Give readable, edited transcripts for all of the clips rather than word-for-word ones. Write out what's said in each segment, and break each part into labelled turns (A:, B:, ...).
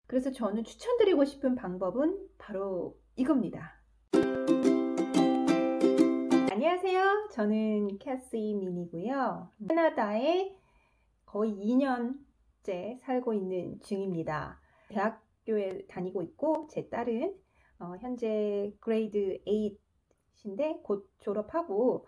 A: 그래서 저는 추천드리고 싶은 방법은 바로 이겁니다. 안녕하세요. 저는 캐시 민이고요. 캐나다에 거의 2년째 살고 있는 중입니다. 대학교에 다니고 있고 제 딸은 현재 그레이드 8인데 곧 졸업하고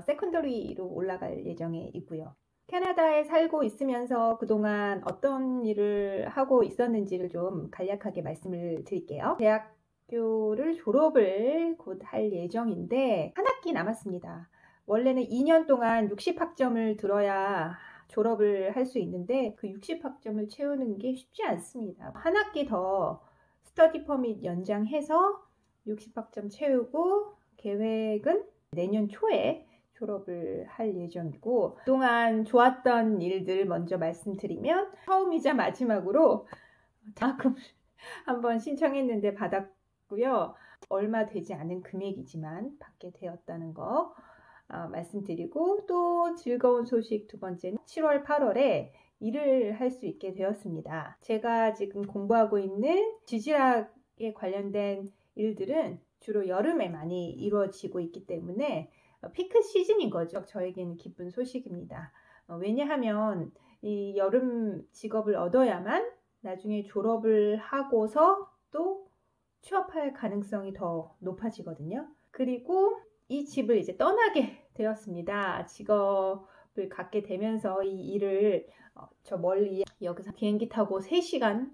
A: 세컨더리로 올라갈 예정에 있고요. 캐나다에 살고 있으면서 그동안 어떤 일을 하고 있었는지를 좀 간략하게 말씀을 드릴게요. 대학교를 졸업을 곧 할 예정인데 한 학기 남았습니다. 원래는 2년 동안 60학점을 들어야 졸업을 할 수 있는데 그 60학점을 채우는 게 쉽지 않습니다. 한 학기 더 스터디 퍼밋 연장해서 60학점 채우고 계획은 내년 초에 졸업을 할 예정이고, 그동안 좋았던 일들 먼저 말씀드리면 처음이자 마지막으로 장학금을 한번 신청했는데 받았고요. 얼마 되지 않은 금액이지만 받게 되었다는 거 말씀드리고, 또 즐거운 소식 두 번째는 7월 8월에 일을 할 수 있게 되었습니다. 제가 지금 공부하고 있는 지질학에 관련된 일들은 주로 여름에 많이 이루어지고 있기 때문에 피크 시즌인 거죠. 저에게는 기쁜 소식입니다. 왜냐하면 이 여름 직업을 얻어야만 나중에 졸업을 하고서 또 취업할 가능성이 더 높아지거든요. 그리고 이 집을 이제 떠나게 되었습니다. 직업을 갖게 되면서 이 일을 저 멀리 여기서 비행기 타고 3시간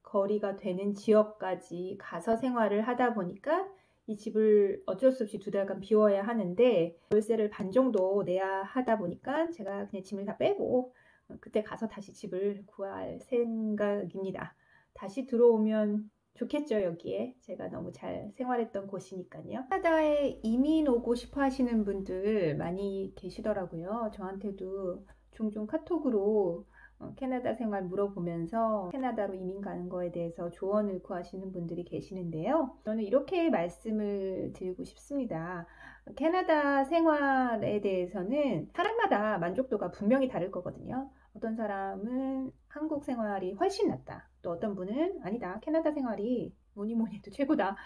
A: 거리가 되는 지역까지 가서 생활을 하다 보니까 이 집을 어쩔 수 없이 2달간 비워야 하는데 월세를 반 정도 내야 하다 보니까 제가 그냥 짐을 다 빼고 그때 가서 다시 집을 구할 생각입니다. 다시 들어오면 좋겠죠. 여기에 제가 너무 잘 생활했던 곳이니까요. 캐나다에 이민 오고 싶어 하시는 분들 많이 계시더라고요. 저한테도 종종 카톡으로 캐나다 생활 물어보면서 캐나다로 이민 가는 거에 대해서 조언을 구하시는 분들이 계시는데요. 저는 이렇게 말씀을 드리고 싶습니다. 캐나다 생활에 대해서는 사람마다 만족도가 분명히 다를 거거든요. 어떤 사람은 한국 생활이 훨씬 낫다. 또 어떤 분은 아니다. 캐나다 생활이 뭐니 뭐니 해도 최고다.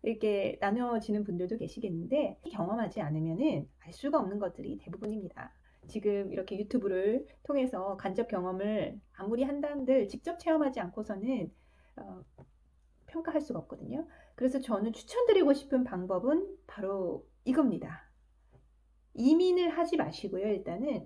A: 이렇게 나눠지는 분들도 계시겠는데 경험하지 않으면은 알 수가 없는 것들이 대부분입니다. 지금 이렇게 유튜브를 통해서 간접 경험을 아무리 한다는들 직접 체험하지 않고서는 평가할 수가 없거든요. 그래서 저는 추천드리고 싶은 방법은 바로 이겁니다. 이민을 하지 마시고요. 일단은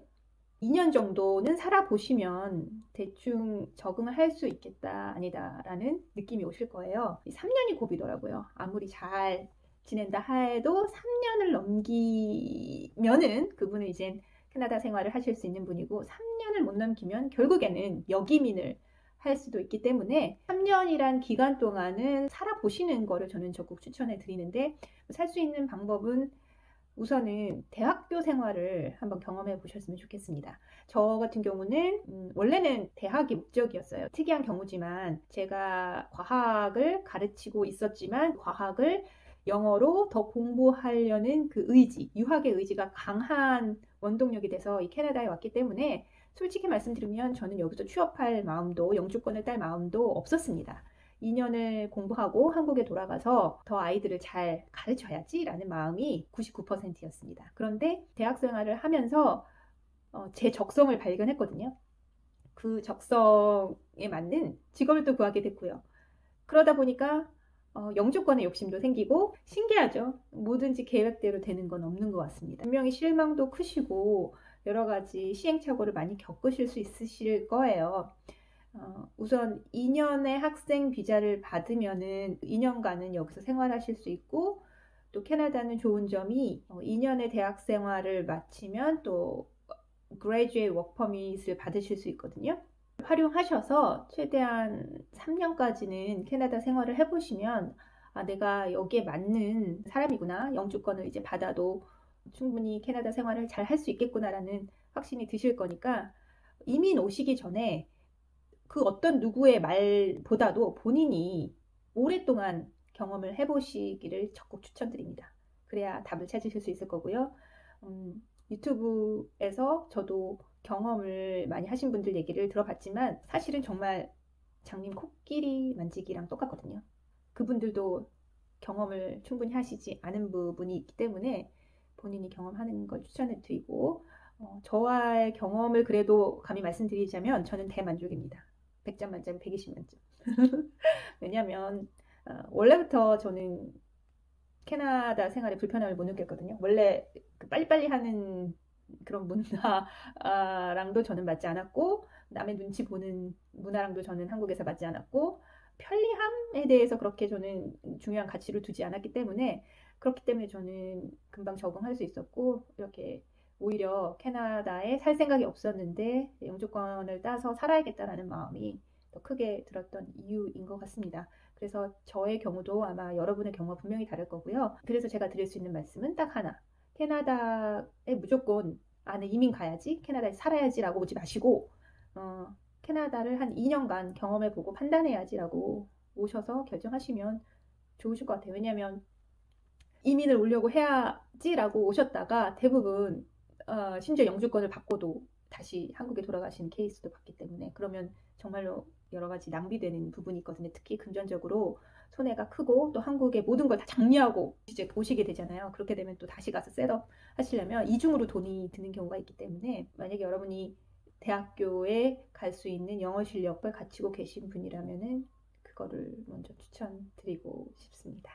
A: 2년 정도는 살아보시면 대충 적응을 할 수 있겠다, 아니다 라는 느낌이 오실 거예요. 3년이 고비더라고요. 아무리 잘 지낸다 해도 3년을 넘기면은 그분은 이제 캐나다 생활을 하실 수 있는 분이고 3년을 못 넘기면 결국에는 역이민을 할 수도 있기 때문에 3년이란 기간 동안은 살아보시는 거를 저는 적극 추천해 드리는데 살 수 있는 방법은 우선은 대학교 생활을 한번 경험해 보셨으면 좋겠습니다. 저 같은 경우는 원래는 대학이 목적이었어요. 특이한 경우지만 제가 과학을 가르치고 있었지만 과학을 영어로 더 공부하려는 그 의지, 유학의 의지가 강한 원동력이 돼서 이 캐나다에 왔기 때문에 솔직히 말씀드리면 저는 여기서 취업할 마음도 영주권을 딸 마음도 없었습니다. 2년을 공부하고 한국에 돌아가서 더 아이들을 잘 가르쳐야지 라는 마음이 99%였습니다. 그런데 대학 생활을 하면서 제 적성을 발견했거든요. 그 적성에 맞는 직업을 또 구하게 됐고요. 그러다 보니까 영주권의 욕심도 생기고 신기하죠. 뭐든지 계획대로 되는 건 없는 것 같습니다. 분명히 실망도 크시고 여러 가지 시행착오를 많이 겪으실 수 있으실 거예요. 우선 2년의 학생 비자를 받으면은 2년간은 여기서 생활하실 수 있고 또 캐나다는 좋은 점이 2년의 대학 생활을 마치면 또 graduate work permit을 받으실 수 있거든요. 활용하셔서 최대한 3년까지는 캐나다 생활을 해보시면 내가 여기에 맞는 사람이구나. 영주권을 이제 받아도 충분히 캐나다 생활을 잘 할 수 있겠구나라는 확신이 드실 거니까 이민 오시기 전에 그 어떤 누구의 말보다도 본인이 오랫동안 경험을 해보시기를 적극 추천드립니다. 그래야 답을 찾으실 수 있을 거고요. 유튜브에서 저도 경험을 많이 하신 분들 얘기를 들어봤지만 사실은 정말 장님 코끼리 만지기랑 똑같거든요. 그분들도 경험을 충분히 하시지 않은 부분이 있기 때문에 본인이 경험하는 걸 추천해 드리고, 저와의 경험을 그래도 감히 말씀드리자면 저는 대만족입니다. 100점 만점에 120만점. 왜냐면 원래부터 저는 캐나다 생활에 불편함을 못 느꼈거든요. 원래 그 빨리빨리 하는 그런 문화랑도 저는 맞지 않았고, 남의 눈치 보는 문화랑도 저는 한국에서 맞지 않았고, 편리함에 대해서 그렇게 저는 중요한 가치를 두지 않았기 때문에, 그렇기 때문에 저는 금방 적응할 수 있었고, 이렇게 오히려 캐나다에 살 생각이 없었는데 영주권을 따서 살아야겠다라는 마음이 더 크게 들었던 이유인 것 같습니다. 그래서 저의 경우도 아마 여러분의 경우가 분명히 다를 거고요. 그래서 제가 드릴 수 있는 말씀은 딱 하나. 캐나다에 무조건 나는 이민 가야지, 캐나다에 살아야지라고 오지 마시고, 캐나다를 한 2년간 경험해보고 판단해야지라고 오셔서 결정하시면 좋으실 것 같아요. 왜냐하면 이민을 오려고 해야지라고 오셨다가 대부분 심지어 영주권을 받고도 다시 한국에 돌아가시는 케이스도 봤기 때문에, 그러면 정말로 여러 가지 낭비되는 부분이 있거든요. 특히 금전적으로 손해가 크고, 또 한국의 모든 걸 다 장려하고 이제 오시게 되잖아요. 그렇게 되면 또 다시 가서 셋업 하시려면 이중으로 돈이 드는 경우가 있기 때문에, 만약에 여러분이 대학교에 갈 수 있는 영어 실력을 갖추고 계신 분이라면은 그거를 먼저 추천드리고 싶습니다.